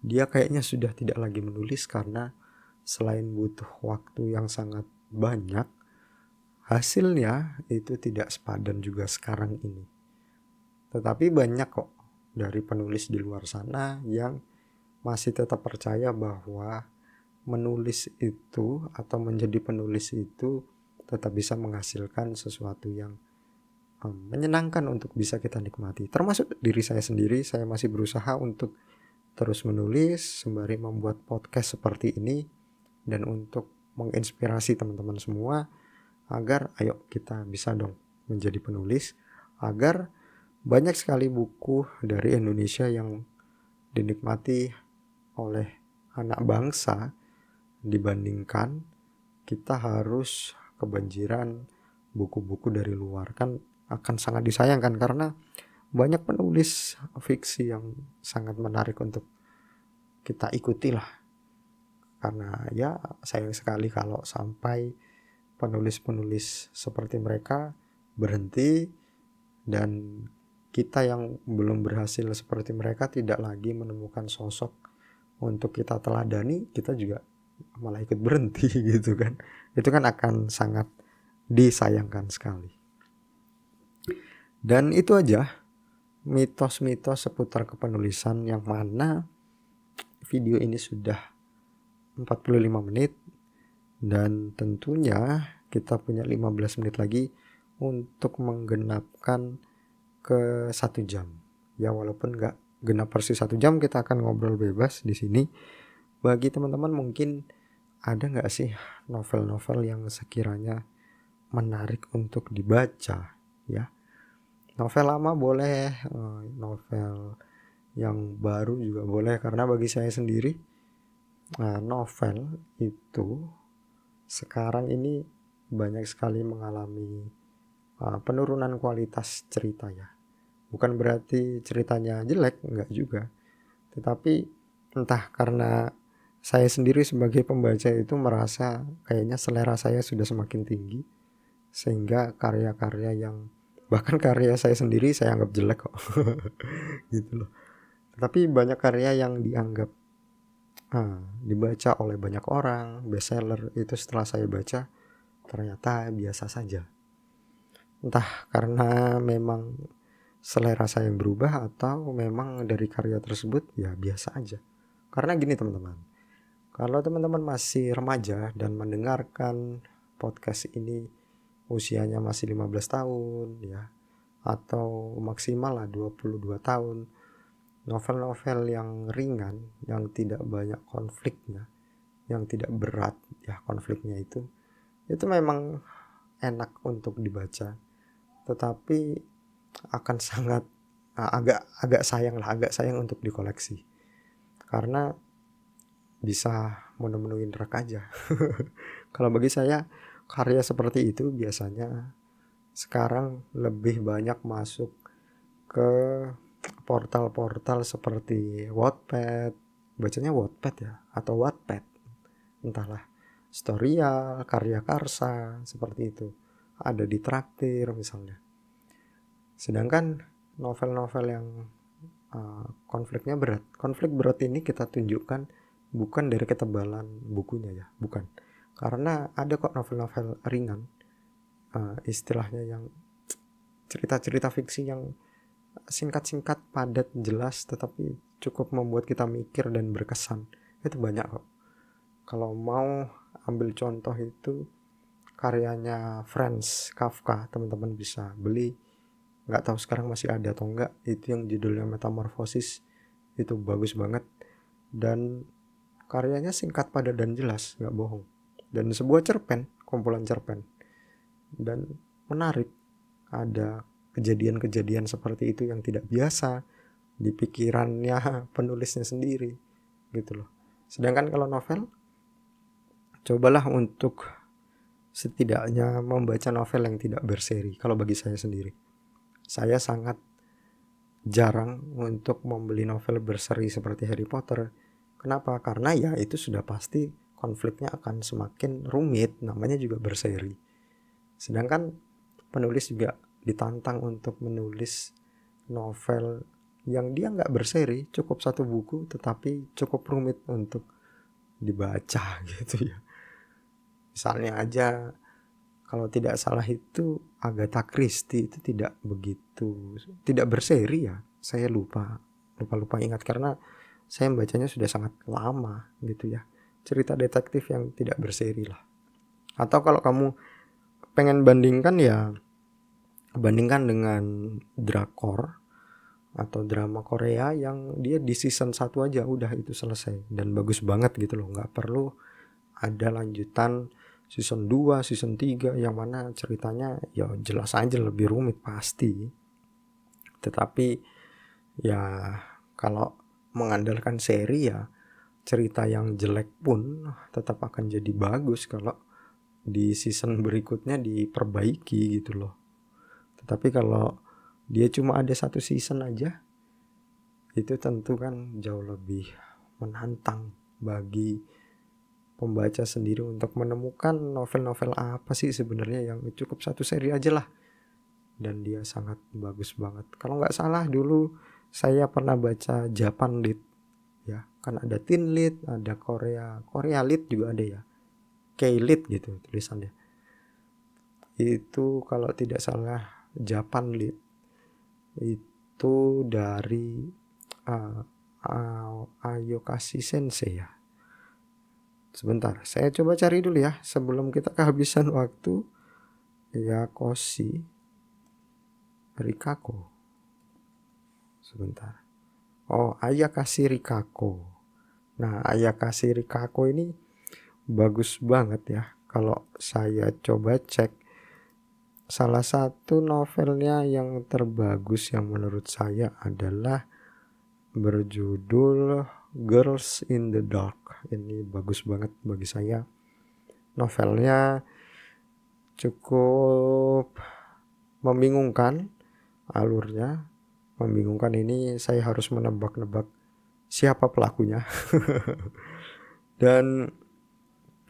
dia kayaknya sudah tidak lagi menulis karena selain butuh waktu yang sangat banyak, hasilnya itu tidak sepadan juga sekarang ini. Tetapi banyak kok dari penulis di luar sana yang masih tetap percaya bahwa menulis itu atau menjadi penulis itu tetap bisa menghasilkan sesuatu yang menyenangkan untuk bisa kita nikmati. Termasuk diri saya sendiri, saya masih berusaha untuk terus menulis sembari membuat podcast seperti ini dan untuk menginspirasi teman-teman semua agar ayo kita bisa dong menjadi penulis, agar banyak sekali buku dari Indonesia yang dinikmati oleh anak bangsa dibandingkan kita harus kebanjiran buku-buku dari luar. Kan akan sangat disayangkan karena banyak penulis fiksi yang sangat menarik untuk kita ikuti lah. Karena ya sayang sekali kalau sampai penulis-penulis seperti mereka berhenti dan kita yang belum berhasil seperti mereka tidak lagi menemukan sosok untuk kita teladani, kita juga malah ikut berhenti gitu kan. Itu kan akan sangat disayangkan sekali. Dan itu aja mitos-mitos seputar kepenulisan, yang mana video ini sudah 45 menit dan tentunya kita punya 15 menit lagi untuk menggenapkan ke 1 jam. Ya walaupun nggak genap persis 1 jam, kita akan ngobrol bebas di sini. Bagi teman-teman mungkin ada nggak sih novel-novel yang sekiranya menarik untuk dibaca ya? Novel lama boleh, novel yang baru juga boleh, karena bagi saya sendiri novel itu sekarang ini banyak sekali mengalami penurunan kualitas cerita ya. Bukan berarti ceritanya jelek, enggak juga. Tetapi entah karena saya sendiri sebagai pembaca itu merasa kayaknya selera saya sudah semakin tinggi, sehingga karya-karya yang bahkan karya saya sendiri saya anggap jelek kok gitu loh. Tapi banyak karya yang dianggap dibaca oleh banyak orang, bestseller, itu setelah saya baca ternyata biasa saja. Entah karena memang selera saya yang berubah atau memang dari karya tersebut ya biasa aja. Karena gini teman-teman, kalau teman-teman masih remaja dan mendengarkan podcast ini usianya masih 15 tahun ya, atau maksimal lah 22 tahun, novel-novel yang ringan, yang tidak banyak konfliknya, yang tidak berat ya konfliknya, itu memang enak untuk dibaca. Tetapi akan sangat agak sayang untuk dikoleksi, karena bisa menemuin rak aja. Kalau bagi saya karya seperti itu biasanya sekarang lebih banyak masuk ke portal-portal seperti Wattpad, bacanya Wattpad ya atau Wattpad, entahlah, Storyal, Karya Karsa, seperti itu. Ada di Traktir misalnya. Sedangkan novel-novel yang konflik berat ini kita tunjukkan bukan dari ketebalan bukunya ya, bukan. Karena ada kok novel-novel ringan, istilahnya yang cerita-cerita fiksi yang singkat-singkat, padat, jelas, tetapi cukup membuat kita mikir dan berkesan. Itu banyak kok. Kalau mau ambil contoh itu karyanya Franz Kafka, teman-teman bisa beli. Nggak tahu sekarang masih ada atau enggak. Itu yang judulnya Metamorphosis. Itu bagus banget. Dan karyanya singkat, padat, dan jelas, nggak bohong. Dan sebuah cerpen, kumpulan cerpen. Dan menarik. Ada kejadian-kejadian seperti itu yang tidak biasa di pikirannya penulisnya sendiri. Gitu loh. Sedangkan kalau novel, cobalah untuk setidaknya membaca novel yang tidak berseri. Kalau bagi saya sendiri, saya sangat jarang untuk membeli novel berseri seperti Harry Potter. Kenapa? Karena ya itu sudah pasti konfliknya akan semakin rumit, namanya juga berseri. Sedangkan penulis juga ditantang untuk menulis novel yang dia nggak berseri, cukup 1 buku tetapi cukup rumit untuk dibaca gitu ya. Misalnya aja, kalau tidak salah itu Agatha Christie itu tidak berseri ya. Saya lupa ingat karena saya membacanya sudah sangat lama gitu ya. Cerita detektif yang tidak berseri lah. Atau kalau kamu pengen bandingkan ya, bandingkan dengan drakor atau drama Korea yang dia di season 1 aja udah itu selesai dan bagus banget gitu loh. Nggak perlu ada lanjutan season 2, season 3 yang mana ceritanya ya jelas aja lebih rumit pasti. Tetapi ya kalau mengandalkan seri ya, cerita yang jelek pun tetap akan jadi bagus kalau di season berikutnya diperbaiki gitu loh. Tetapi kalau dia cuma ada 1 season aja, itu tentu kan jauh lebih menantang bagi pembaca sendiri untuk menemukan novel-novel apa sih sebenarnya yang cukup satu seri aja lah. Dan dia sangat bagus banget. Kalau nggak salah dulu saya pernah baca Japan Lit, ya kan ada Teen Lit, ada Korea Lit juga ada ya, K-Lit gitu tulisannya. Itu kalau tidak salah Japan Lit itu dari Ayokashi Sensei ya. Sebentar, saya coba cari dulu ya sebelum kita kehabisan waktu. Yakoshi Rikako. Sebentar. Oh, Ayakashi Rikako. Nah, Ayakashi Rikako ini bagus banget ya. Kalau saya coba cek, salah satu novelnya yang terbagus yang menurut saya adalah berjudul Girls in the Dark. Ini bagus banget bagi saya. Novelnya cukup membingungkan alurnya. Membingungkan ini saya harus menebak-nebak siapa pelakunya. Dan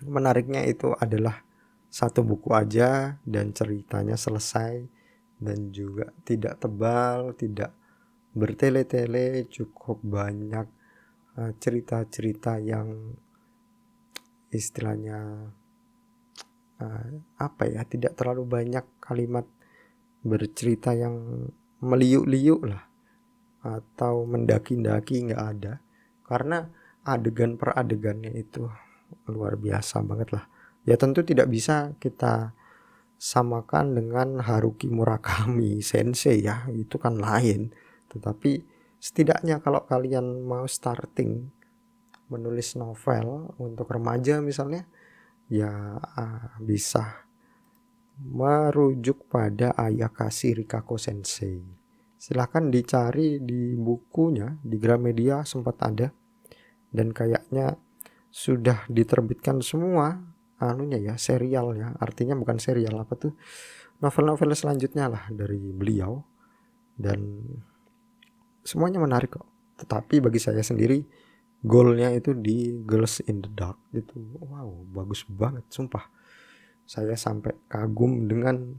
menariknya itu adalah satu buku aja dan ceritanya selesai dan juga tidak tebal, tidak bertele-tele, cukup banyak cerita-cerita yang istilahnya tidak terlalu banyak kalimat bercerita yang meliuk-liuk lah atau mendaki-daki, nggak ada, karena adegan per adegannya itu luar biasa banget lah. Ya tentu tidak bisa kita samakan dengan Haruki Murakami Sensei ya, itu kan lain. Tetapi setidaknya kalau kalian mau starting menulis novel untuk remaja misalnya, ya bisa merujuk pada Ayakashi Rikako Sensei. Silahkan dicari di bukunya, di Gramedia sempat ada, dan kayaknya sudah diterbitkan semua serialnya, artinya bukan serial novel-novel selanjutnya lah dari beliau, dan semuanya menarik kok. Tetapi bagi saya sendiri goalnya itu di Girls in the Dark itu wow, bagus banget sumpah. Saya sampai kagum dengan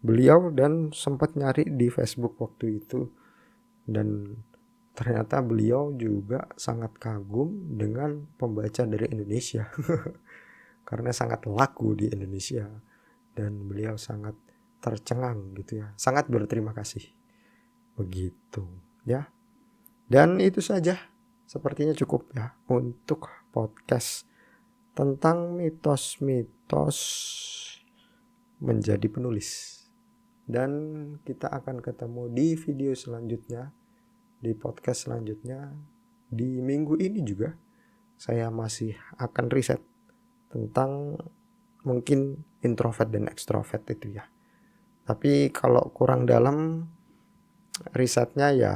beliau dan sempat nyari di Facebook waktu itu, dan ternyata beliau juga sangat kagum dengan pembaca dari Indonesia karena sangat laku di Indonesia dan beliau sangat tercengang gitu ya, sangat berterima kasih begitu ya. Dan itu saja sepertinya cukup ya untuk podcast tentang mitos-mitos menjadi penulis. Dan kita akan ketemu di video selanjutnya, di podcast selanjutnya. Di minggu ini juga saya masih akan riset tentang mungkin introvert dan extrovert itu ya. Tapi kalau kurang dalam risetnya ya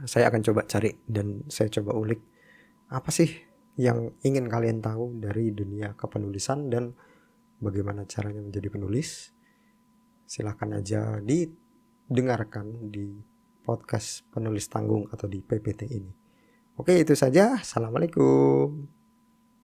saya akan coba cari dan saya coba ulik apa sih yang ingin kalian tahu dari dunia kepenulisan dan bagaimana caranya menjadi penulis. Silahkan aja didengarkan di podcast Penulis Tanggung atau di PPT ini. Oke, itu saja. Assalamualaikum.